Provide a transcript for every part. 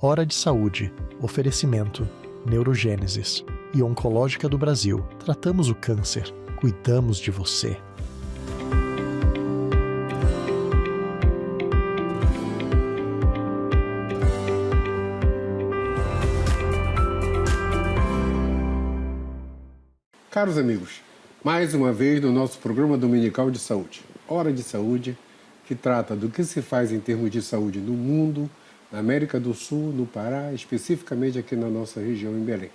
Hora de Saúde. Oferecimento. Neurogênesis. E Oncológica do Brasil. Tratamos o câncer. Cuidamos de você. Caros amigos, mais uma vez no nosso programa dominical de saúde, Hora de Saúde, que trata do que se faz em termos de saúde no mundo, na América do Sul, no Pará, especificamente aqui na nossa região em Belém.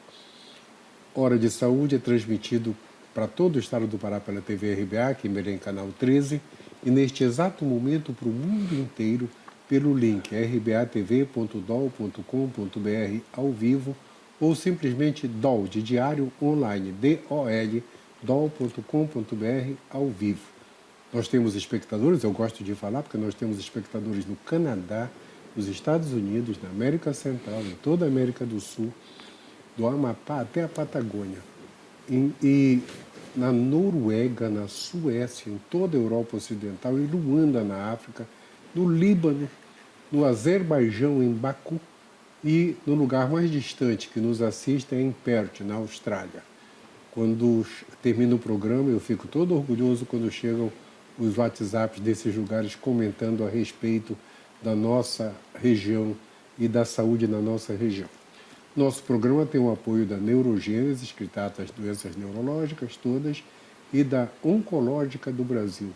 Hora de Saúde é transmitido para todo o estado do Pará pela TV RBA, aqui em Belém, canal 13, e neste exato momento para o mundo inteiro pelo link rbatv.dol.com.br ao vivo ou simplesmente DOL, de Diário Online, DOL, dol.com.br ao vivo. Nós temos espectadores, eu gosto de falar, porque nós temos espectadores no Canadá, nos Estados Unidos, na América Central, em toda a América do Sul, do Amapá até a Patagônia, e na Noruega, na Suécia, em toda a Europa Ocidental, em Luanda, na África, no Líbano, no Azerbaijão, em Baku, e no lugar mais distante que nos assiste é em Perth, na Austrália. Quando termina o programa, eu fico todo orgulhoso quando chegam os WhatsApps desses lugares comentando a respeito da nossa região e da saúde na nossa região. Nosso programa tem o apoio da Neurogênesis, que trata as doenças neurológicas todas, e da Oncológica do Brasil,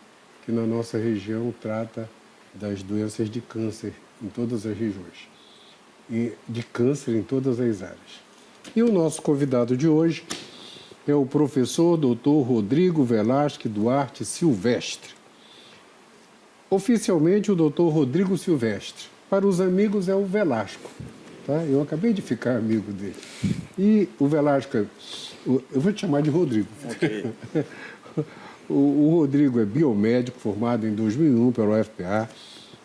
que na nossa região trata das doenças de câncer em todas as regiões, e de câncer em todas as áreas. E o nosso convidado de hoje é o professor Dr. Rodrigo Velasque Duarte Silvestre. Oficialmente, o Dr. Rodrigo Silvestre. Para os amigos, é o Velasco. Tá? Eu acabei de ficar amigo dele. E o Velasco, eu vou te chamar de Rodrigo. Okay. O Rodrigo é biomédico, formado em 2001 pela UFPA,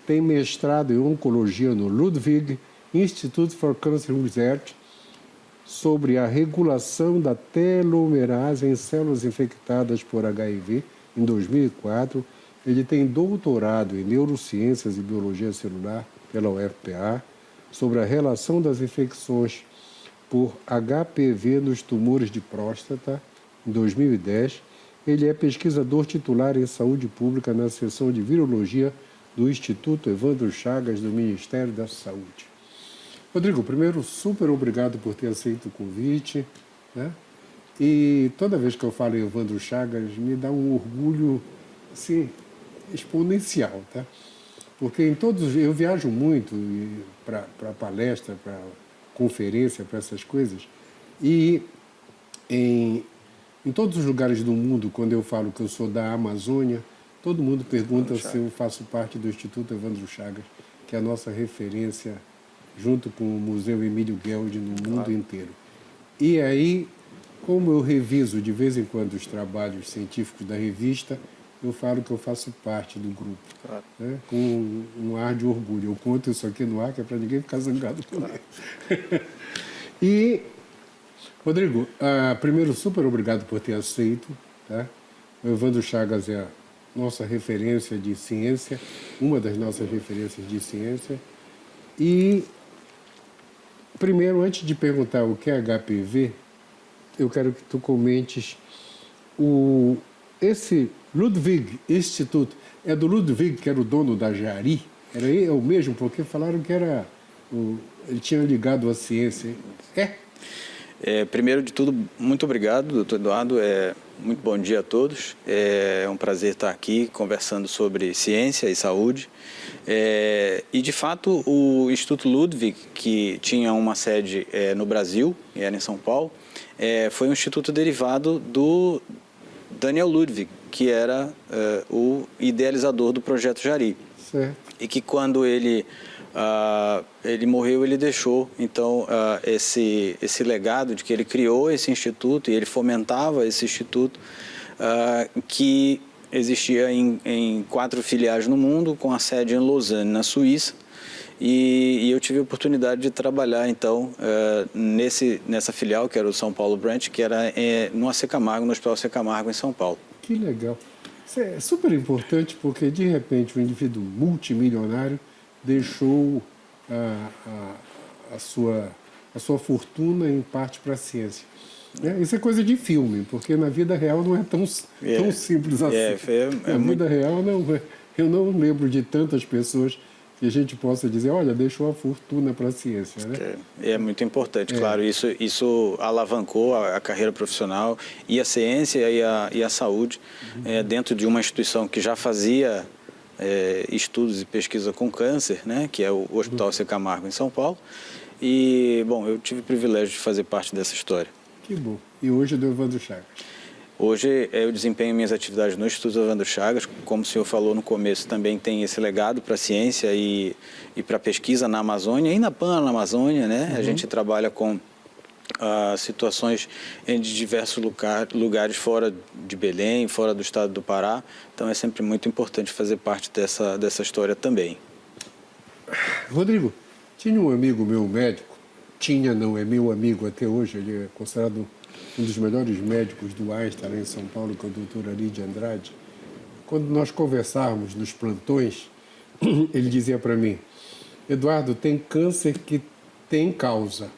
tem mestrado em oncologia no Ludwig Institute for Cancer Research, sobre a regulação da telomerase em células infectadas por HIV, em 2004. Ele tem doutorado em neurociências e biologia celular pela UFPA, sobre a relação das infecções por HPV nos tumores de próstata, em 2010. Ele é pesquisador titular em saúde pública na seção de virologia do Instituto Evandro Chagas, do Ministério da Saúde. Rodrigo, primeiro, super obrigado por ter aceito o convite, né? E toda vez que eu falo em Evandro Chagas, me dá um orgulho, assim, exponencial, tá? Porque em todos, eu viajo muito para palestra, para conferência, para essas coisas, e em todos os lugares do mundo, quando eu falo que eu sou da Amazônia, todo mundo pergunta se eu faço parte do Instituto Evandro Chagas, que é a nossa referência junto com o Museu Emílio Gueldi no mundo inteiro. E aí, como eu reviso de vez em quando os trabalhos científicos da revista, eu falo que eu faço parte do grupo, né? Com um ar de orgulho. Eu conto isso aqui no ar, que é para ninguém ficar zangado comigo. E, Rodrigo, primeiro, super obrigado por ter aceito. Tá? O Evandro Chagas é a nossa referência de ciência, uma das nossas referências de ciência. E, primeiro, antes de perguntar o que é HPV, eu quero que tu comentes esse Ludwig Institute. É do Ludwig, que era o dono da Jari? Era ele, o mesmo? Porque falaram que era ele tinha ligado à ciência. Primeiro de tudo, muito obrigado, doutor Eduardo. Muito bom dia a todos. É um prazer estar aqui conversando sobre ciência e saúde. E, de fato, o Instituto Ludwig, que tinha uma sede no Brasil, e era em São Paulo, foi um instituto derivado do Daniel Ludwig, que era o idealizador do projeto Jari. Certo. E que quando ele morreu, ele deixou, então, esse legado de que ele criou esse instituto e ele fomentava esse instituto que existia em 4 filiais no mundo, com a sede em Lausanne, na Suíça. E eu tive a oportunidade de trabalhar, então, nessa filial, que era o São Paulo Branch, que era no AC Camargo, no Hospital AC Camargo, em São Paulo. Que legal. Isso é super importante, porque, de repente, um indivíduo multimilionário deixou a sua fortuna em parte para a ciência. Isso é coisa de filme, porque na vida real não é tão simples assim. Na vida real, eu não lembro de tantas pessoas que a gente possa dizer, olha, deixou a fortuna para a ciência. Né? É muito importante, claro. Isso alavancou a carreira profissional e a ciência e a saúde dentro de uma instituição que já fazia estudos e pesquisa com câncer, né, que é o Hospital C. Camargo, em São Paulo. E, bom, eu tive o privilégio de fazer parte dessa história. Que bom. E hoje é do Evandro Chagas? Hoje eu desempenho minhas atividades no Instituto Evandro Chagas. Como o senhor falou no começo, também tem esse legado para a ciência e para a pesquisa na Amazônia e na PAN na Amazônia, né? A gente trabalha com situações em diversos lugares fora de Belém, fora do estado do Pará. Então é sempre muito importante fazer parte dessa história também. Rodrigo, tinha um amigo meu médico, é meu amigo até hoje, ele é considerado um dos melhores médicos do Einstein em São Paulo, que é o doutor Ari de Andrade. Quando nós conversávamos nos plantões, ele dizia para mim, Eduardo, tem câncer que tem causa.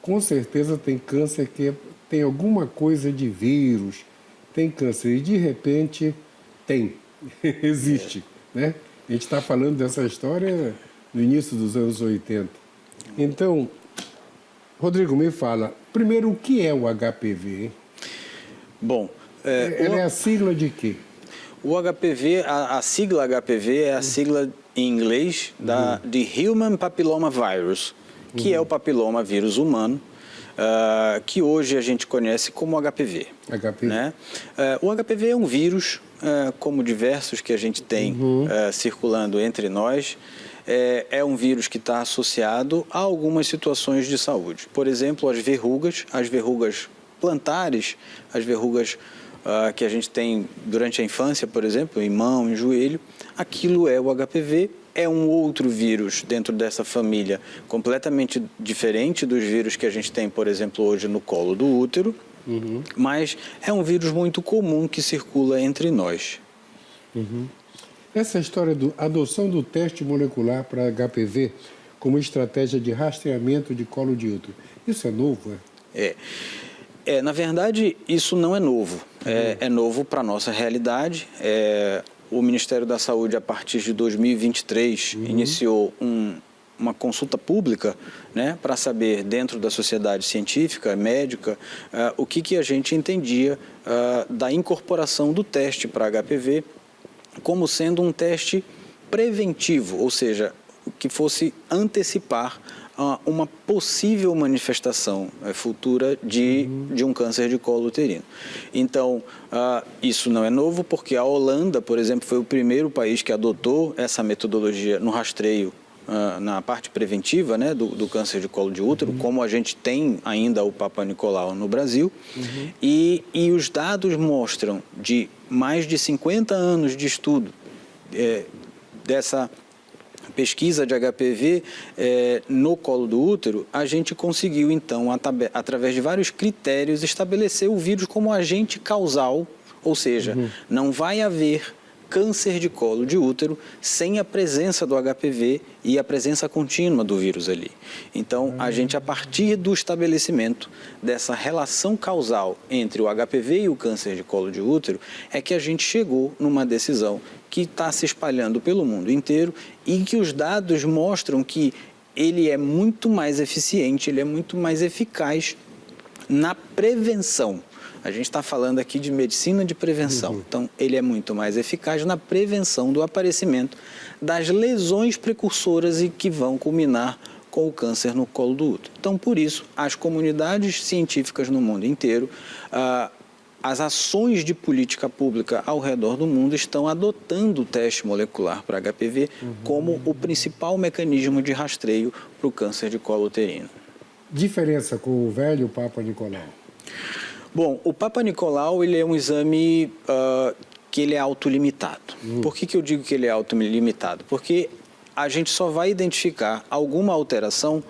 Com certeza tem câncer que tem alguma coisa de vírus, tem câncer e de repente existe, né? A gente está falando dessa história no início dos anos 80. Então, Rodrigo, me fala, primeiro, o que é o HPV? Hein? Bom, ela é a sigla de quê? O HPV, a sigla HPV é a sigla em inglês de Human Papilloma Virus, que é o papiloma vírus humano, que hoje a gente conhece como HPV. Né? O HPV é um vírus, como diversos que a gente tem circulando entre nós. É um vírus que está associado a algumas situações de saúde. Por exemplo, as verrugas plantares, as verrugas que a gente tem durante a infância, por exemplo, em mão, em joelho, aquilo é o HPV. É um outro vírus dentro dessa família, completamente diferente dos vírus que a gente tem, por exemplo, hoje no colo do útero, mas é um vírus muito comum que circula entre nós. Essa história da adoção do teste molecular para HPV como estratégia de rastreamento de colo de útero, isso é novo? Na verdade, isso não é novo. É novo para a nossa realidade. O Ministério da Saúde, a partir de 2023, iniciou uma consulta pública, né, para saber, dentro da sociedade científica, médica, o que a gente entendia da incorporação do teste para HPV como sendo um teste preventivo, ou seja, que fosse antecipar uma possível manifestação futura de um câncer de colo uterino. Então, isso não é novo, porque a Holanda, por exemplo, foi o primeiro país que adotou essa metodologia no rastreio, na parte preventiva, né, do câncer de colo de útero, como a gente tem ainda o Papa Nicolau no Brasil. E os dados mostram, de mais de 50 anos de estudo dessa pesquisa de HPV no colo do útero, a gente conseguiu, então, através de vários critérios, estabelecer o vírus como agente causal, ou seja, não vai haver câncer de colo de útero sem a presença do HPV e a presença contínua do vírus ali. Então, a gente, a partir do estabelecimento dessa relação causal entre o HPV e o câncer de colo de útero, é que a gente chegou numa decisão que está se espalhando pelo mundo inteiro e que os dados mostram que ele é muito mais eficiente, ele é muito mais eficaz na prevenção. A gente está falando aqui de medicina de prevenção. Então, ele é muito mais eficaz na prevenção do aparecimento das lesões precursoras e que vão culminar com o câncer no colo do útero. Então, por isso, as comunidades científicas no mundo inteiro, as ações de política pública ao redor do mundo estão adotando o teste molecular para HPV como o principal mecanismo de rastreio para o câncer de colo uterino. Diferença com o velho Papa Nicolau? Bom, o Papa Nicolau, ele é um exame que ele é autolimitado. Por que eu digo que ele é autolimitado? Porque a gente só vai identificar alguma alteração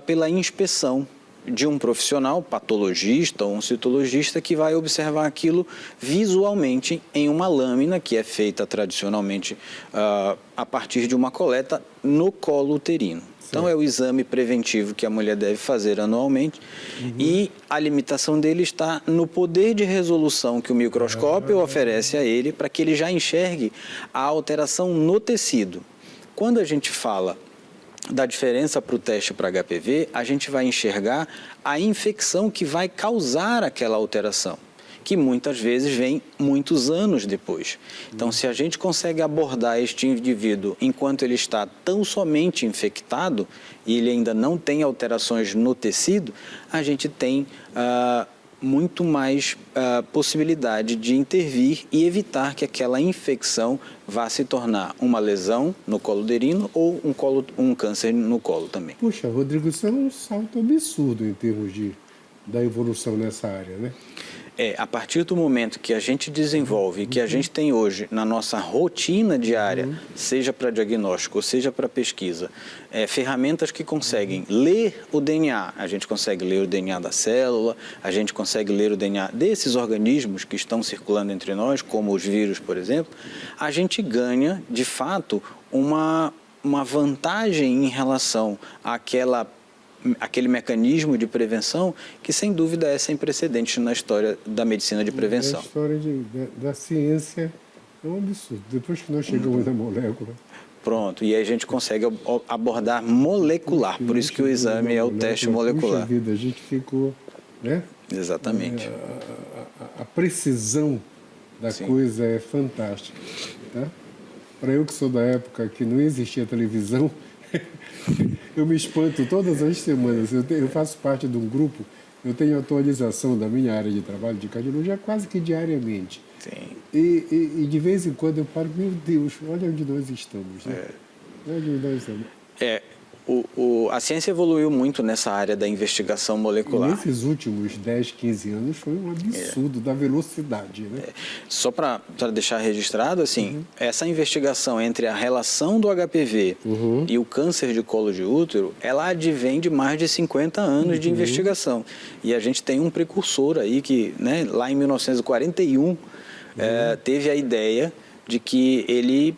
pela inspeção de um profissional, patologista ou um citologista, que vai observar aquilo visualmente em uma lâmina que é feita tradicionalmente a partir de uma coleta no colo uterino. Então, é o exame preventivo que a mulher deve fazer anualmente. E a limitação dele está no poder de resolução que o microscópio oferece a ele para que ele já enxergue a alteração no tecido. Quando a gente fala da diferença para o teste para HPV, a gente vai enxergar a infecção que vai causar aquela alteração, que muitas vezes vem muitos anos depois. Então, se a gente consegue abordar este indivíduo enquanto ele está tão somente infectado e ele ainda não tem alterações no tecido, a gente tem muito mais possibilidade de intervir e evitar que aquela infecção vá se tornar uma lesão no colo uterino ou um câncer no colo também. Puxa, Rodrigo, isso é um salto absurdo em termos da evolução nessa área, né? A partir do momento que a gente desenvolve, que a gente tem hoje na nossa rotina diária, seja para diagnóstico, seja para pesquisa, ferramentas que conseguem ler o DNA, a gente consegue ler o DNA da célula, a gente consegue ler o DNA desses organismos que estão circulando entre nós, como os vírus, por exemplo, a gente ganha, de fato, uma vantagem em relação àquele mecanismo de prevenção que, sem dúvida, é sem precedentes na história da medicina de prevenção. A história da ciência é um absurdo. Depois que nós chegamos na molécula... Pronto, e aí a gente consegue abordar molecular, por isso que o exame é o teste molecular. Puxa vida, a gente ficou, né? Exatamente. A precisão da coisa é fantástica, tá? Para eu que sou da época que não existia televisão, eu me espanto todas as semanas. Eu faço parte de um grupo, eu tenho atualização da minha área de trabalho de cardiologia quase que diariamente. Sim. E de vez em quando eu paro, meu Deus, olha onde nós estamos. Né? Olha onde nós estamos. A ciência evoluiu muito nessa área da investigação molecular. E nesses últimos 10, 15 anos foi um absurdo da velocidade. Né? Só para deixar registrado, assim, essa investigação entre a relação do HPV e o câncer de colo de útero, ela advém de mais de 50 anos de investigação. E a gente tem um precursor aí que, né, lá em 1941, teve a ideia de que ele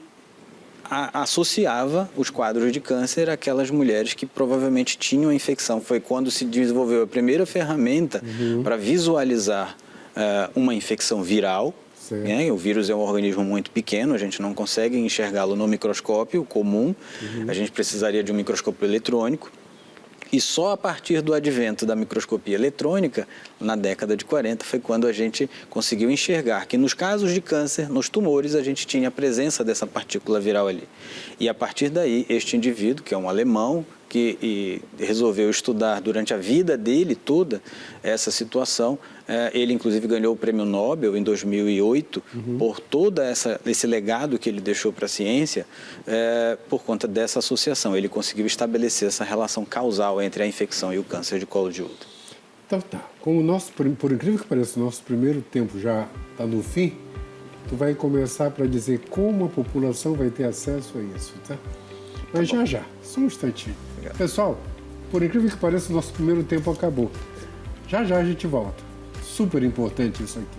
associava os quadros de câncer àquelas mulheres que provavelmente tinham a infecção. Foi quando se desenvolveu a primeira ferramenta para visualizar uma infecção viral. Né? O vírus é um organismo muito pequeno, a gente não consegue enxergá-lo no microscópio comum, a gente precisaria de um microscópio eletrônico. E só a partir do advento da microscopia eletrônica, na década de 40, foi quando a gente conseguiu enxergar que nos casos de câncer, nos tumores, a gente tinha a presença dessa partícula viral ali. E a partir daí, este indivíduo, que é um alemão, que resolveu estudar durante a vida dele toda essa situação, ele inclusive ganhou o Prêmio Nobel em 2008 por todo esse legado que ele deixou para a ciência, por conta dessa associação. Ele conseguiu estabelecer essa relação causal entre a infecção e o câncer de colo de útero. Então tá, como por incrível que pareça, o nosso primeiro tempo já está no fim, tu vai começar para dizer como a população vai ter acesso a isso, tá? Mas já, só um instantinho. Obrigado. Pessoal, por incrível que pareça, o nosso primeiro tempo acabou. Já a gente volta. Super importante isso aqui.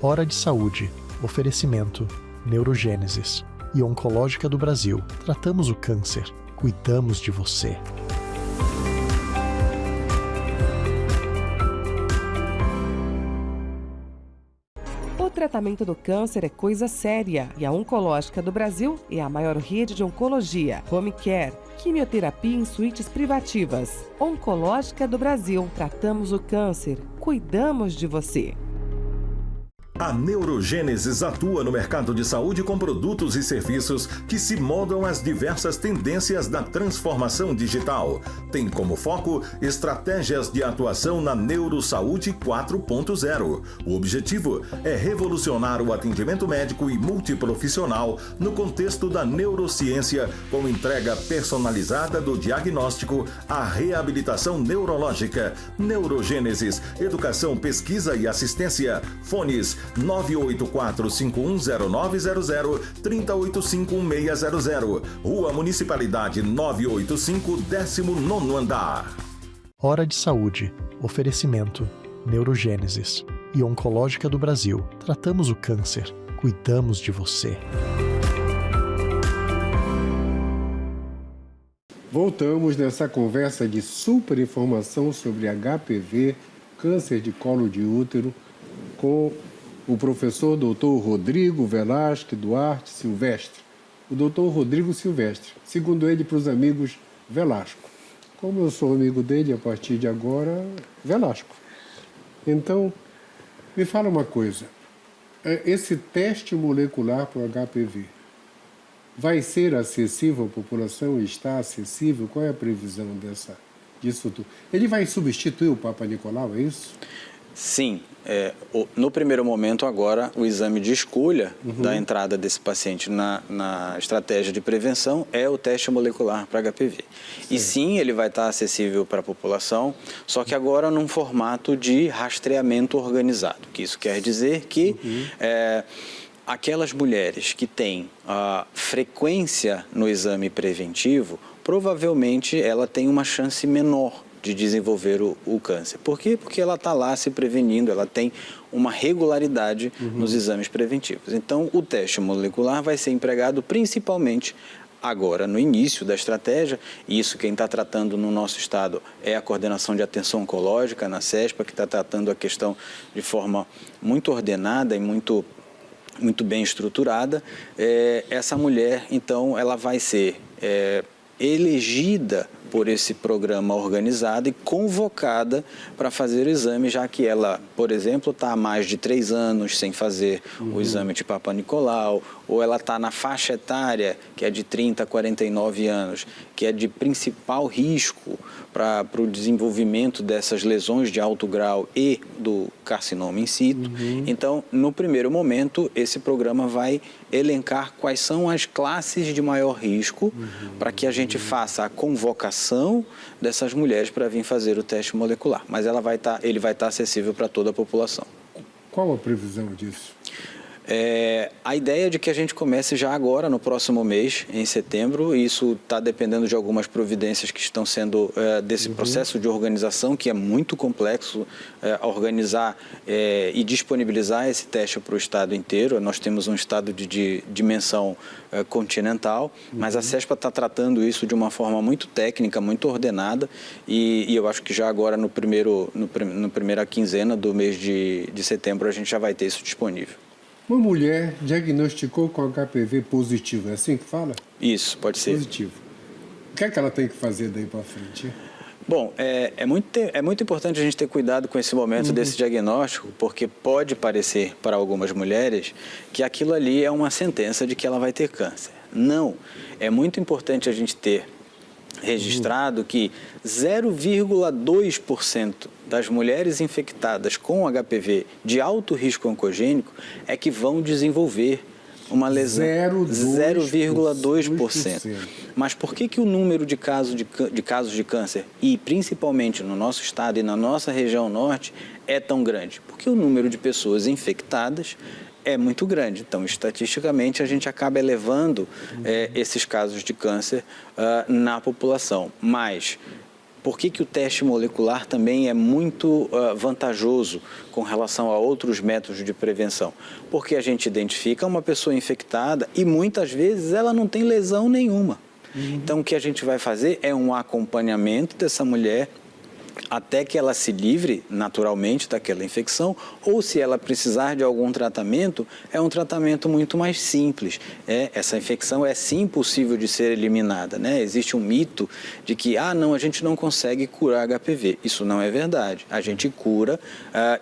Hora de Saúde. Oferecimento. Neurogênesis. E Oncológica do Brasil. Tratamos o câncer. Cuidamos de você. O tratamento do câncer é coisa séria e a Oncológica do Brasil é a maior rede de oncologia, home care, quimioterapia em suítes privativas. Oncológica do Brasil, tratamos o câncer, cuidamos de você. A Neurogênesis atua no mercado de saúde com produtos e serviços que se moldam às diversas tendências da transformação digital. Tem como foco estratégias de atuação na Neurosaúde 4.0. O objetivo é revolucionar o atendimento médico e multiprofissional no contexto da neurociência, com entrega personalizada do diagnóstico à reabilitação neurológica. Neurogênesis, educação, pesquisa e assistência. Fones 984-510900, 3085-1600. Rua Municipalidade 985, 19º andar. Hora de Saúde. Oferecimento. Neurogênesis. E Oncológica do Brasil. Tratamos o câncer. Cuidamos de você. Voltamos nessa conversa de super informação sobre HPV, câncer de colo de útero, com o professor Dr. Rodrigo Velasque Duarte Silvestre. O Dr. Rodrigo Silvestre, segundo ele, para os amigos, Velasco. Como eu sou amigo dele, a partir de agora, Velasco. Então, me fala uma coisa. Esse teste molecular para o HPV vai ser acessível à população? Está acessível? Qual é a previsão disso tudo? Ele vai substituir o Papa Nicolau, é isso? Sim. No primeiro momento, agora, o exame de escolha da entrada desse paciente na estratégia de prevenção é o teste molecular para HPV. Sim. E sim, ele vai estar acessível para a população, só que agora num formato de rastreamento organizado. Que isso quer dizer que aquelas mulheres que têm frequência no exame preventivo, provavelmente ela tem uma chance menor de desenvolver o câncer. Por quê? Porque ela está lá se prevenindo, ela tem uma regularidade nos exames preventivos. Então, o teste molecular vai ser empregado principalmente agora, no início da estratégia, e isso quem está tratando no nosso estado é a Coordenação de Atenção Oncológica, na CESPA, que está tratando a questão de forma muito ordenada e muito bem estruturada. Essa mulher, então, ela vai ser elegida por esse programa organizado e convocada para fazer o exame, já que ela, por exemplo, está há mais de 3 anos sem fazer o exame de Papa Nicolau, ou ela está na faixa etária, que é de 30 a 49 anos, que é de principal risco para o desenvolvimento dessas lesões de alto grau e do carcinoma in situ. Então, no primeiro momento, esse programa vai elencar quais são as classes de maior risco para que a gente faça a convocação dessas mulheres para vir fazer o teste molecular. Mas ele vai estar acessível para toda a população. Qual a previsão disso? A ideia é de que a gente comece já agora, no próximo mês, em setembro. Isso está dependendo de algumas providências que estão sendo desse processo de organização, que é muito complexo, organizar e disponibilizar esse teste para o estado inteiro. Nós temos um estado de dimensão continental, mas a CESPA está tratando isso de uma forma muito técnica, muito ordenada, e eu acho que já agora, no primeira quinzena do mês de setembro, a gente já vai ter isso disponível. Uma mulher diagnosticou com HPV positivo, é assim que fala? Isso, pode ser. Positivo. O que é que ela tem que fazer daí para frente? Bom, é muito importante a gente ter cuidado com esse momento desse diagnóstico, porque pode parecer para algumas mulheres que aquilo ali é uma sentença de que ela vai ter câncer. Não, é muito importante a gente ter registrado que 0,2% das mulheres infectadas com HPV de alto risco oncogênico é que vão desenvolver uma lesão. 0,2%. Mas por que o número de casos de câncer, e principalmente no nosso estado e na nossa região norte, é tão grande? Porque o número de pessoas infectadas é muito grande. Então, estatisticamente, a gente acaba elevando esses casos de câncer na população. Mas por que o teste molecular também é muito vantajoso com relação a outros métodos de prevenção? Porque a gente identifica uma pessoa infectada e muitas vezes ela não tem lesão nenhuma. Então, o que a gente vai fazer é um acompanhamento dessa mulher até que ela se livre naturalmente daquela infecção, ou se ela precisar de algum tratamento, é um tratamento muito mais simples. Essa infecção é sim possível de ser eliminada, né? Existe um mito de que, não, a gente não consegue curar HPV. Isso não é verdade. A gente cura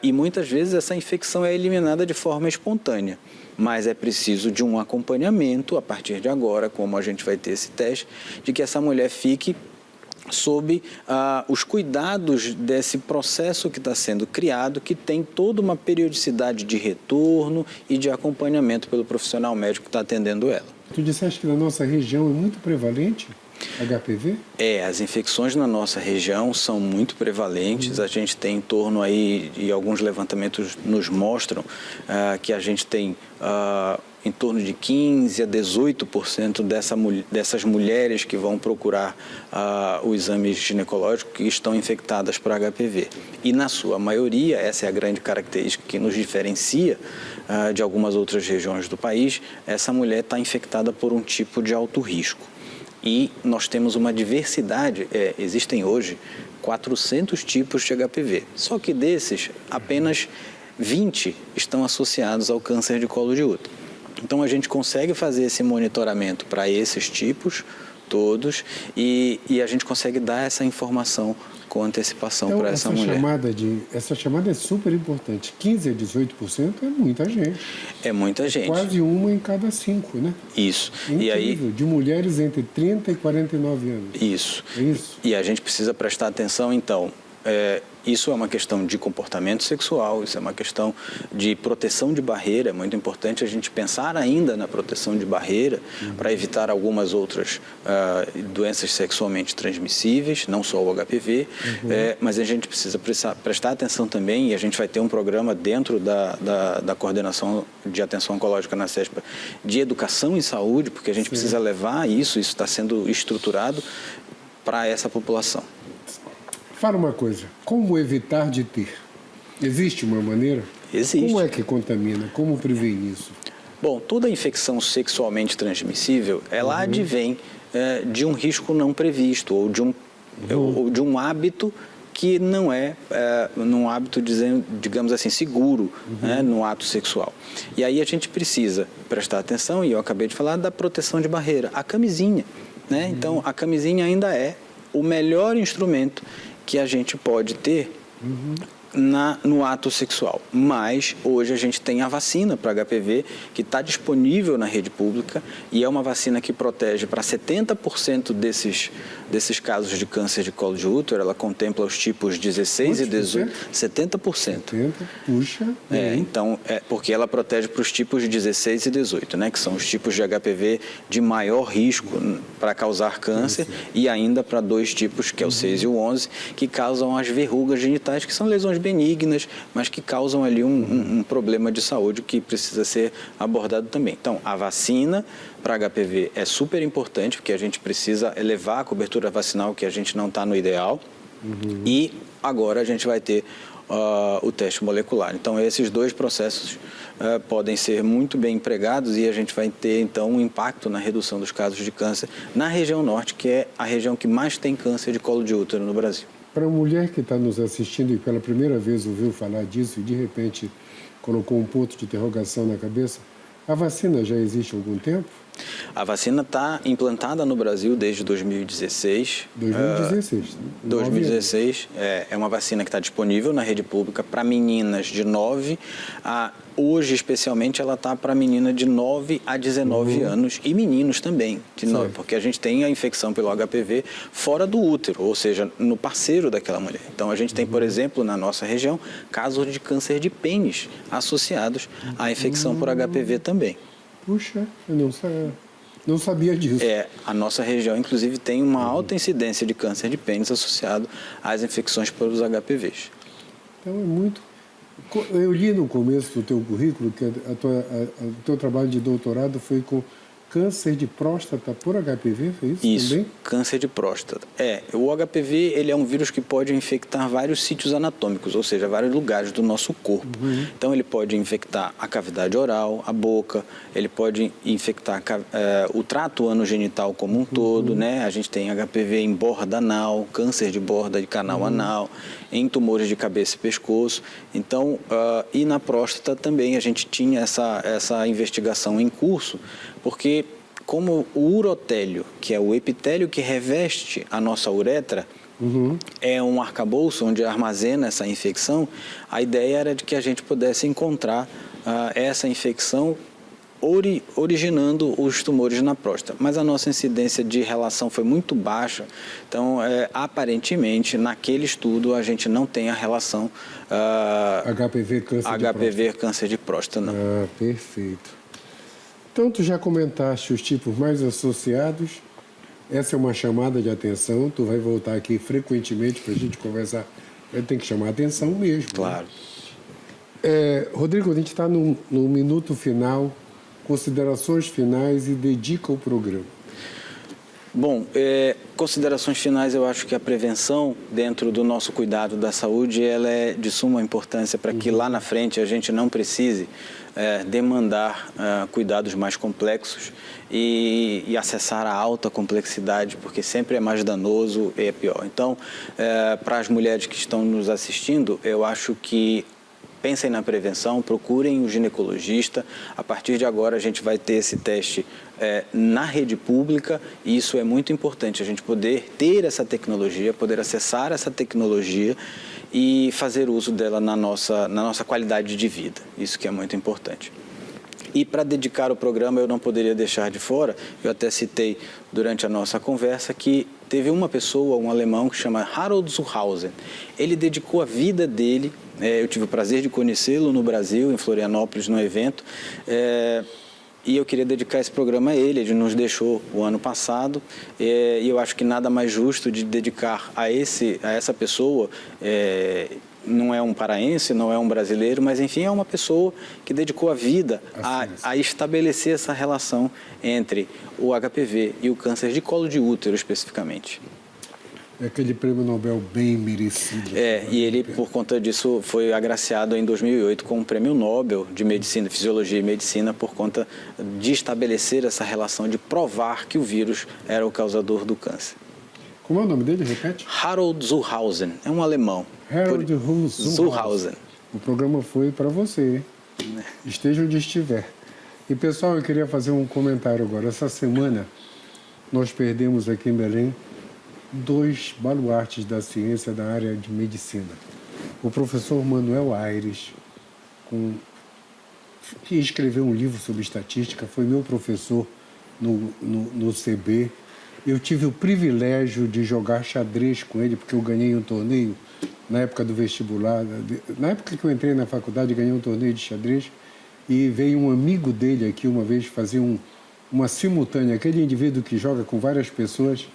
e muitas vezes essa infecção é eliminada de forma espontânea. Mas é preciso de um acompanhamento a partir de agora, como a gente vai ter esse teste, de que essa mulher fique sob os cuidados desse processo que está sendo criado, que tem toda uma periodicidade de retorno e de acompanhamento pelo profissional médico que está atendendo ela. Tu disseste que na nossa região é muito prevalente HPV? As infecções na nossa região são muito prevalentes. A gente tem em torno aí, e alguns levantamentos nos mostram que a gente tem em torno de 15% a 18% dessas mulheres que vão procurar o exame ginecológico que estão infectadas por HPV. E na sua maioria, essa é a grande característica que nos diferencia de algumas outras regiões do país, essa mulher está infectada por um tipo de alto risco. E nós temos uma diversidade, existem hoje 400 tipos de HPV, só que desses, apenas 20 estão associados ao câncer de colo de útero. Então, a gente consegue fazer esse monitoramento para esses tipos todos e a gente consegue dar essa informação com antecipação para essa mulher. Essa chamada é super importante. 15% a 18% é muita gente. É muita gente. Quase uma em cada 5, né? Isso. Incrível. E aí, de mulheres entre 30 e 49 anos. Isso. É isso. E a gente precisa prestar atenção, então, isso é uma questão de comportamento sexual, isso é uma questão de proteção de barreira. É muito importante a gente pensar ainda na proteção de barreira para evitar algumas outras doenças sexualmente transmissíveis, não só o HPV, mas a gente precisa prestar atenção também, e a gente vai ter um programa dentro da Coordenação de Atenção Oncológica na CESPA de educação em saúde, porque a gente precisa levar isso está sendo estruturado para essa população. Fala uma coisa, como evitar de ter? Existe uma maneira? Existe. Como é que contamina? Como prevenir isso? Bom, toda infecção sexualmente transmissível, ela advém de um risco não previsto ou de um hábito que não é num hábito, digamos assim, seguro, né, no ato sexual. E aí a gente precisa prestar atenção, e eu acabei de falar da proteção de barreira, a camisinha, né? Então, a camisinha ainda é o melhor instrumento que a gente pode ter no ato sexual. Mas hoje a gente tem a vacina para HPV que está disponível na rede pública e é uma vacina que protege para 70% desses casos de câncer de colo de útero. Ela contempla os tipos 16 e 18. 70%. Puxa. Então, porque ela protege para os tipos 16 e 18, né, que são os tipos de HPV de maior risco para causar câncer, e ainda para 2 tipos, que é o 6 e o 11, que causam as verrugas genitais, que são lesões benignas, mas que causam ali um problema de saúde que precisa ser abordado também. Então, a vacina para HPV é super importante, porque a gente precisa elevar a cobertura vacinal, que a gente não está no ideal, e agora a gente vai ter o teste molecular. Então, esses 2 processos podem ser muito bem empregados e a gente vai ter, então, um impacto na redução dos casos de câncer na região norte, que é a região que mais tem câncer de colo de útero no Brasil. Para a mulher que está nos assistindo e pela primeira vez ouviu falar disso e, de repente, colocou um ponto de interrogação na cabeça, a vacina já existe há algum tempo? A vacina está implantada no Brasil desde 2016. 2016. É uma vacina que está disponível na rede pública para meninas de 9 a... Hoje, especialmente, ela está para menina de 9 a 19 anos e meninos também, de 9, porque a gente tem a infecção pelo HPV fora do útero, ou seja, no parceiro daquela mulher. Então, a gente tem, por exemplo, na nossa região, casos de câncer de pênis associados à infecção por HPV também. Puxa, eu não sabia disso. A nossa região, inclusive, tem uma alta incidência de câncer de pênis associado às infecções pelos HPVs. Então, é muito... Eu li no começo do teu currículo que o teu trabalho de doutorado foi com câncer de próstata por HPV, foi isso também? Câncer de próstata. O HPV ele é um vírus que pode infectar vários sítios anatômicos, ou seja, vários lugares do nosso corpo. Então, ele pode infectar a cavidade oral, a boca, ele pode infectar o trato anogenital como um todo, né? A gente tem HPV em borda anal, câncer de borda de canal anal, em tumores de cabeça e pescoço. Então, e na próstata também a gente tinha essa investigação em curso, porque como o urotélio, que é o epitélio que reveste a nossa uretra, é um arcabouço onde armazena essa infecção, a ideia era de que a gente pudesse encontrar essa infecção originando os tumores na próstata. Mas a nossa incidência de relação foi muito baixa, então, aparentemente, naquele estudo, a gente não tem a relação HPV câncer de próstata, não. Perfeito. Então, tu já comentaste os tipos mais associados, essa é uma chamada de atenção, tu vai voltar aqui frequentemente para a gente conversar, tem que chamar a atenção mesmo. Claro. Né? Rodrigo, a gente está no minuto final, considerações finais e dedica o programa. Bom, considerações finais, eu acho que a prevenção dentro do nosso cuidado da saúde, ela é de suma importância para que lá na frente a gente não precise demandar cuidados mais complexos e acessar a alta complexidade, porque sempre é mais danoso e é pior. Então, para as mulheres que estão nos assistindo, eu acho que pensem na prevenção, procurem o ginecologista. A partir de agora a gente vai ter esse teste na rede pública e isso é muito importante, a gente poder ter essa tecnologia, poder acessar essa tecnologia e fazer uso dela na nossa qualidade de vida. Isso que é muito importante. E para dedicar o programa, eu não poderia deixar de fora, eu até citei durante a nossa conversa que teve uma pessoa, um alemão, que chama Harold Zuhausen. Ele dedicou a vida dele, eu tive o prazer de conhecê-lo no Brasil, em Florianópolis, no evento, e eu queria dedicar esse programa a ele. Ele nos deixou o ano passado, e eu acho que nada mais justo de dedicar a essa pessoa. Não é um paraense, não é um brasileiro, mas enfim, é uma pessoa que dedicou a vida a estabelecer essa relação entre o HPV e o câncer de colo de útero, especificamente. É aquele prêmio Nobel bem merecido. E ele, por conta disso, foi agraciado em 2008 com o Prêmio Nobel de Medicina, Fisiologia e Medicina, por conta de estabelecer essa relação, de provar que o vírus era o causador do câncer. Como é o nome dele? Repete. Harold Zuhausen, é um alemão. Harold Zuhausen. O programa foi para você, hein? Esteja onde estiver. E, pessoal, eu queria fazer um comentário agora. Essa semana, nós perdemos aqui em Belém 2 baluartes da ciência da área de medicina. O professor Manuel Aires, que escreveu um livro sobre estatística, foi meu professor no CB. Eu tive o privilégio de jogar xadrez com ele, porque eu ganhei um torneio na época do vestibular. Na época que eu entrei na faculdade, ganhei um torneio de xadrez e veio um amigo dele aqui uma vez fazer uma simultânea, aquele indivíduo que joga com várias pessoas,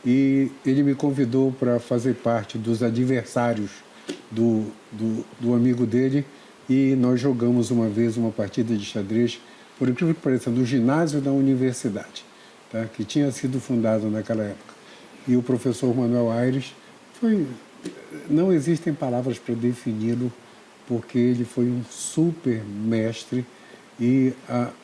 e ele me convidou para fazer parte dos adversários do amigo dele e nós jogamos uma vez uma partida de xadrez, por incrível que pareça, no ginásio da universidade, tá? Que tinha sido fundado naquela época. E o professor Manuel Aires não existem palavras para defini-lo, porque ele foi um super mestre e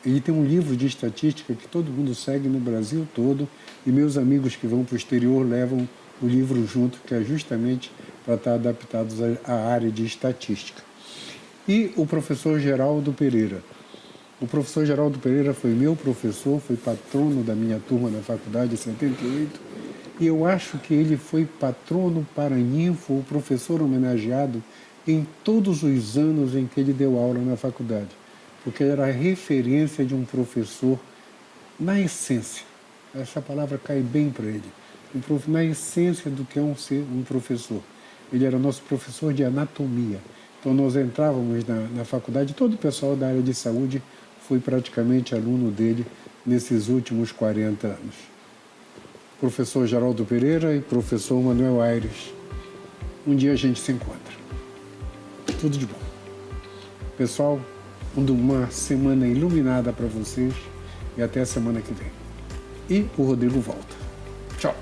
ele tem um livro de estatística que todo mundo segue no Brasil todo e meus amigos que vão para o exterior levam o livro junto, que é justamente para estar adaptados à área de estatística. E o professor Geraldo Pereira. O professor Geraldo Pereira foi meu professor, foi patrono da minha turma na faculdade em 78, e eu acho que ele foi patrono paraninfo, o professor homenageado em todos os anos em que ele deu aula na faculdade, porque ele era a referência de um professor na essência. Essa palavra cai bem para ele. Na essência do que é um professor. Ele era nosso professor de anatomia. Então, nós entrávamos na faculdade, todo o pessoal da área de saúde foi praticamente aluno dele nesses últimos 40 anos. Professor Geraldo Pereira e professor Manuel Aires. Um dia a gente se encontra. Tudo de bom. Pessoal, uma semana iluminada para vocês e até a semana que vem. E o Rodrigo volta. Tchau.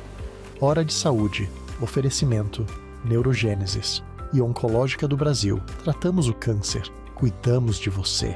Hora de Saúde. Oferecimento Neurogênesis e Oncológica do Brasil. Tratamos o câncer. Cuidamos de você.